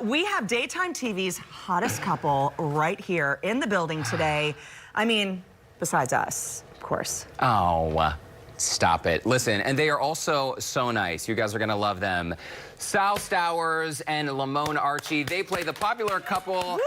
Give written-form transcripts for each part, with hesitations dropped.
We have daytime TV's hottest couple right here in the building today. I mean, besides us, of course. Oh, stop it. Listen, and they are also so nice. You guys are going to love them. Sal Stowers and Lamon Archey, they play the popular couple Lani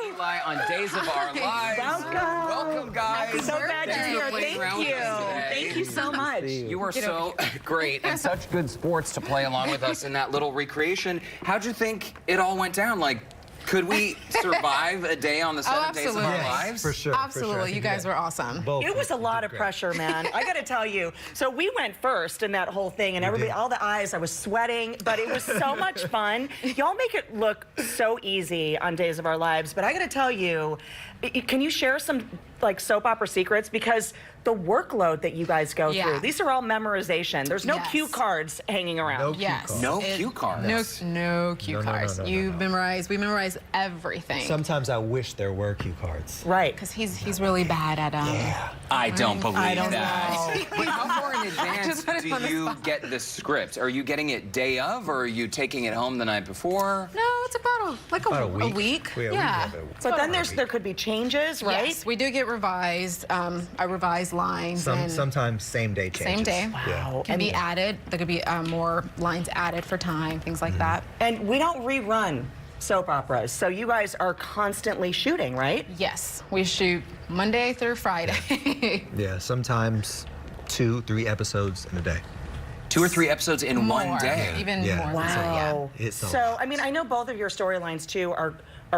and Eli on Days of Our Lives. Welcome, guys. So glad you're here. Thank you. Thank you so much. You are so great and such good sports to play along with us in that little recreation. How'd you think it all went down? Like, could we survive a day on the set of Days of Our Lives? For sure. Absolutely. For sure. You guys were awesome. It was a lot of pressure, man. I got to tell you. So we went first in that whole thing, and everybody, all the eyes, I was sweating, but it was so much fun. Y'all make it look so easy on Days of Our Lives, but I got to tell you, can you share some like soap opera secrets? Because the workload that you guys go through, these are all memorization. There's no cue cards hanging around. No cue cards. No cue cards. We memorize everything. Sometimes I wish there were cue cards. Right. Because he's really bad at I don't believe that. know. But how far in advance do you get the script? Are you getting it day of, or are you taking it home the night before? No, it's about a week. Yeah. But then there could be changes, right? Yes, we do get revised. I revise lines. Sometimes same day changes. Same day. Wow. Can be added. There could be more lines added for time, things like that. And we don't rerun soap operas, so you guys are constantly shooting, right? Yes, we shoot Monday through Friday. Yeah, sometimes 2-3 episodes in a day. 2 or 3 episodes in one day. Even more. Wow. So, I mean, I know both of your storylines, too, are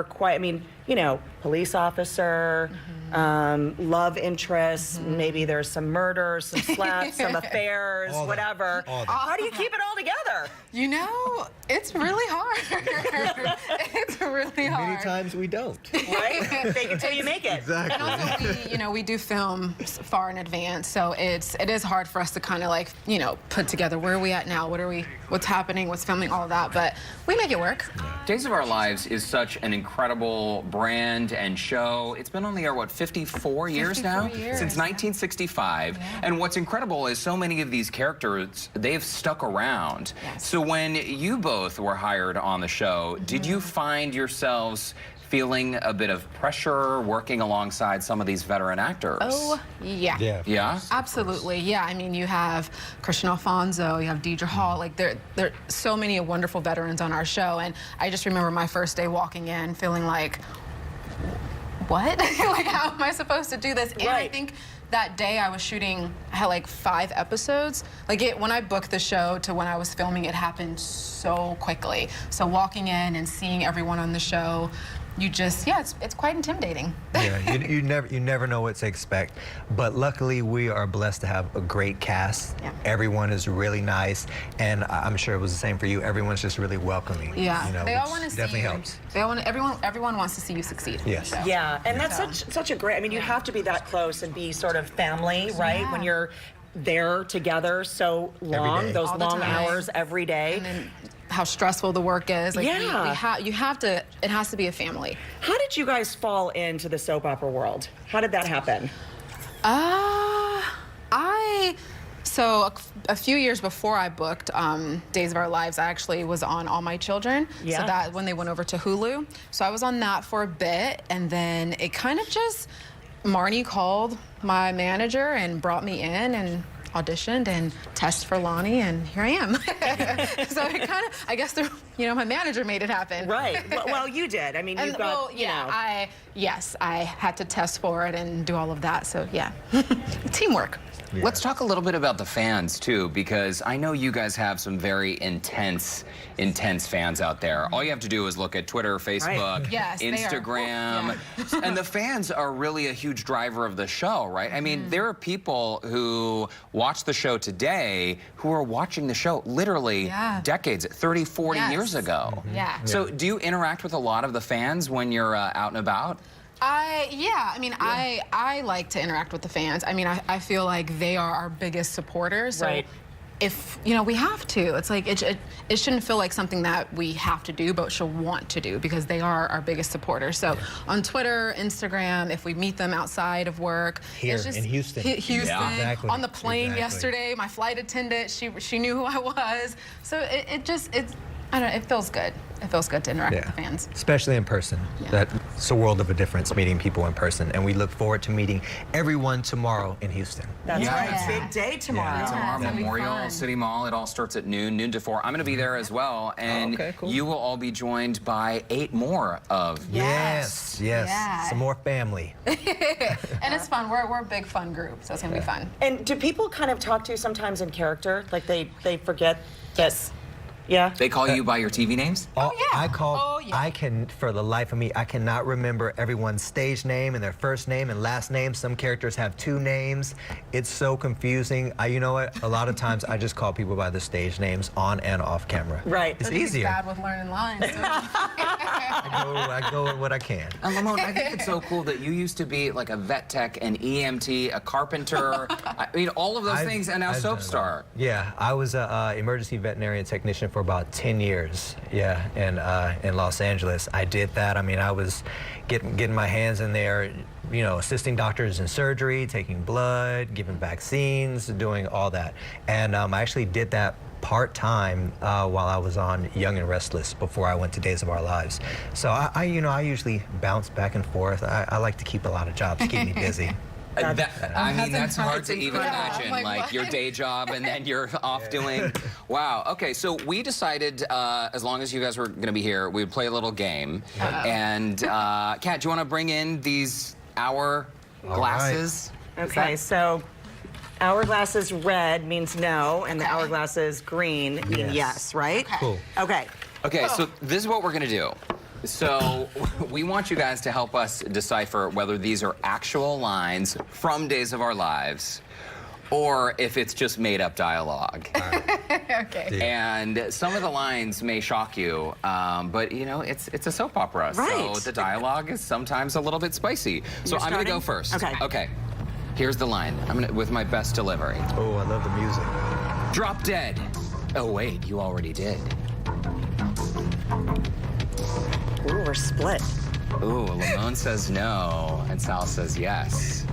quite, I mean, you know, police officer, love interest, maybe there's some murders, some slaps, some affairs, whatever. How do you keep it all together? You know, it's really hard. It's really hard. Many times we don't. Right? Fake it till you make it. Exactly. And also, we do film far in advance, so it is hard for us to kind of like, put together where are we at now, what's happening, what's filming, all of that, but we make it work. Days of Our Lives is such an incredible brand and show. It's been on the air, what, 54 years now? Since 1965. Yeah. And what's incredible is so many of these characters, they've stuck around. Yes. So when you both were hired on the show, did you find yourselves feeling a bit of pressure working alongside some of these veteran actors? Oh, yeah. Yeah? Absolutely, yeah. I mean, you have Christian Alfonso, you have Deidre Hall, like there are so many wonderful veterans on our show, and I just remember my first day walking in feeling like, what? Like, how am I supposed to do this? And I think that day I was shooting, I had like 5 episodes. Like when I booked the show to when I was filming, it happened so quickly. So walking in and seeing everyone on the show, you just, it's quite intimidating. Yeah, you never know what to expect. But luckily, we are blessed to have a great cast. Yeah. Everyone is really nice, and I'm sure it was the same for you. Everyone's just really welcoming. Yeah, they all want to see you. Definitely helps. Everyone wants to see you succeed. Yes. Yeah, and that's such a great. I mean, you have to be that close and be sort of family, right? Yeah. When you're there together so long, those long hours every day. And then how stressful the work is. Like you have to, it has to be a family. How did you guys fall into the soap opera world? How did that happen? So a few years before I booked Days of Our Lives, I actually was on All My Children. Yeah. So that when they went over to Hulu. So I was on that for a bit, and then it kind of just, Marnie called my manager and brought me in and auditioned and tested for Lani, and here I am. So it kind of, I guess, my manager made it happen. Right. Well, you did. I mean, you've got, I had to test for it and do all of that. So yeah, teamwork. Yeah. Let's talk a little bit about the fans, too, because I know you guys have some very intense fans out there. All you have to do is look at Twitter, Facebook, Instagram, and the fans are really a huge driver of the show, right? I mean, there are people who watch the show today who are watching the show literally decades, 30, 40 years ago. Yeah. So do you interact with a lot of the fans when you're out and about? I like to interact with the fans. I mean, I feel like they are our biggest supporters. So if, we have to. It's like, it shouldn't feel like something that we have to do, but should want to do, because they are our biggest supporters. So on Twitter, Instagram, if we meet them outside of work. Here in Houston. Houston, on the plane yesterday, my flight attendant, she knew who I was. So I don't know, it feels good. It feels good to interact with the fans. Especially in person. Yeah. That's a world of a difference, meeting people in person. And we look forward to meeting everyone tomorrow in Houston. That's right. Big day tomorrow. Tomorrow, Memorial City Mall. It all starts at noon to 4. I'm going to be there as well. And you will all be joined by 8 more of Yes. Some more family. And it's fun. We're a big fun group, so it's going to be fun. And do people kind of talk to you sometimes in character? Like they forget that... Yeah. They call you by your TV names? I can, for the life of me, I cannot remember everyone's stage name and their first name and last name. Some characters have 2 names. It's so confusing. You know what? A lot of times I just call people by their stage names on and off camera. Right. It's easier. Bad with learning lines. I go with what I can. And Lamon, I think it's so cool that you used to be like a vet tech, an EMT, a carpenter, I mean, all of those things, and now soap star. Yeah, I was an emergency veterinarian technician for about 10 years, in Los Angeles. I did that. I mean, I was getting my hands in there, you know, assisting doctors in surgery, taking blood, giving vaccines, doing all that. And I actually did that part-time while I was on Young and Restless before I went to Days of Our Lives. So I usually bounce back and forth. I like to keep a lot of jobs to keep me busy. I mean, that's hard to even imagine, like your day job and then you're off doing, wow. Okay, so we decided, as long as you guys were gonna be here, we would play a little game. And Kat, do you wanna bring in these hour glasses? Right. Okay, so hourglass is red means no, and the hourglass is green mean yes, right? Cool. Okay. Okay, so this is what we're gonna do. So we want you guys to help us decipher whether these are actual lines from Days of Our Lives or if it's just made up dialogue. Okay. And some of the lines may shock you, but you know, it's a soap opera, right. So the dialogue is sometimes a little bit spicy. So I'm gonna go first. Okay. Here's the line. I'm gonna with my best delivery. Oh, I love the music. Drop dead. Oh wait, you already did. Ooh, we're split. Ooh, Lamon says no, and Sal says yes.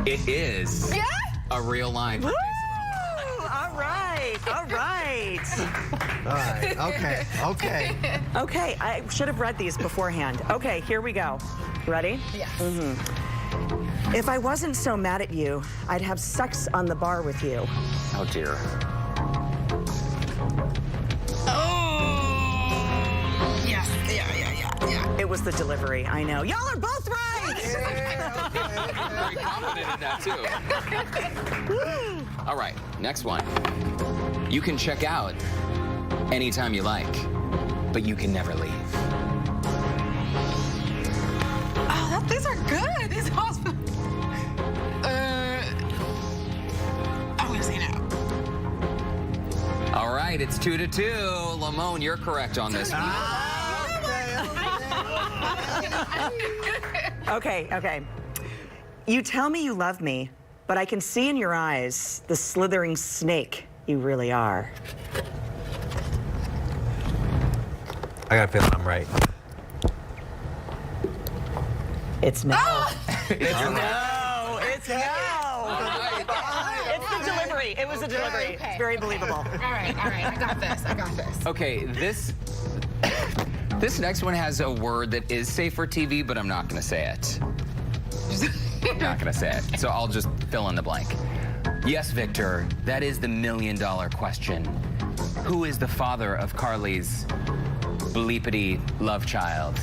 It is a real line. Woo! All right. Okay. Okay, I should have read these beforehand. Okay, here we go. Ready? Yes. If I wasn't so mad at you, I'd have sex on the bar with you. Oh, dear. It was the delivery, I know. Y'all are both right! Very confident in that, too. All right, next one. You can check out anytime you like, but you can never leave. Oh, these are good. These are awesome. I'm gonna say no. All right, it's 2-2. Lamon, you're correct on this one. Okay. You tell me you love me, but I can see in your eyes the slithering snake you really are. I got a feeling I'm right. It's no. It's no. It's the delivery. It was a delivery. Okay. It's very believable. All right. I got this. Okay, this next one has a word that is safe for TV, but I'm not going to say it. I'm not going to say it. So I'll just fill in the blank. Yes, Victor, that is the $1 million question. Who is the father of Carly's bleepity love child?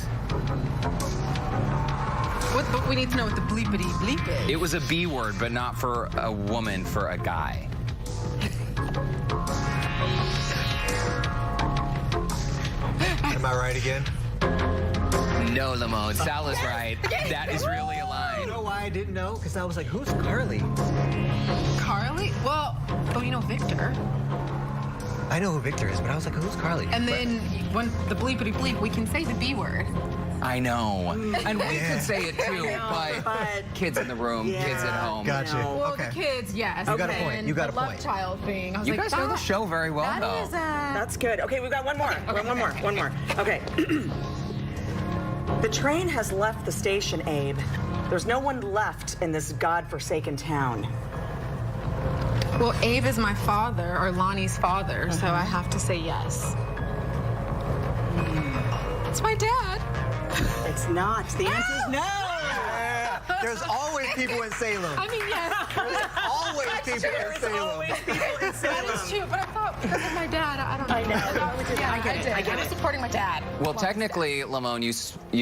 But we need to know what the bleepity bleep is. It was a B word, but not for a woman, for a guy. Am I right again? No, Lamon. Sal is right. That is really a line. You know why I didn't know? Because I was like, who's Carly? Carly? Well, you know Victor. I know who Victor is, but I was like, who's Carly? And then when the bleepity bleep, we can say the B word. I know. And we could say it too, but kids in the room, kids at home. Gotcha. Well, the kids, yes. You got a point. You got a the love point. child thing. I was You like, guys know the show very well, though. That's good. Okay, we've got one more. One more. Okay. The train has left the station, Abe. There's no one left in this godforsaken town. Well, Abe is my father, or Lani's father, so I have to say yes. It's my dad. It's not. The answer is no. There's always people in Salem. I mean, yes. There's always people in Salem. Always people in Salem. That is true, but I thought because of my dad, I don't know. I know. Yeah, I get it. I was supporting my dad. Well, technically, Lamon, you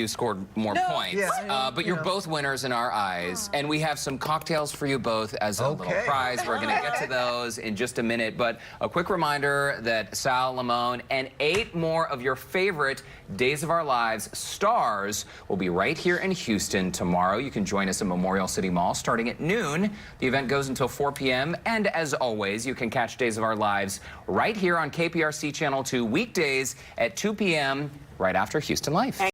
scored more points, Yeah. but you're both winners in our eyes, and we have some cocktails for you both as a little prize. We're going to get to those in just a minute, but a quick reminder that Sal, Lamon, and 8 more of your favorite Days of Our Lives stars will be right here in Houston tomorrow. You can join us at Memorial City Mall starting at noon. The event goes until 4 p.m. And as always, you can catch Days of Our Lives right here on KPRC Channel 2 weekdays at 2 p.m. right after Houston Life.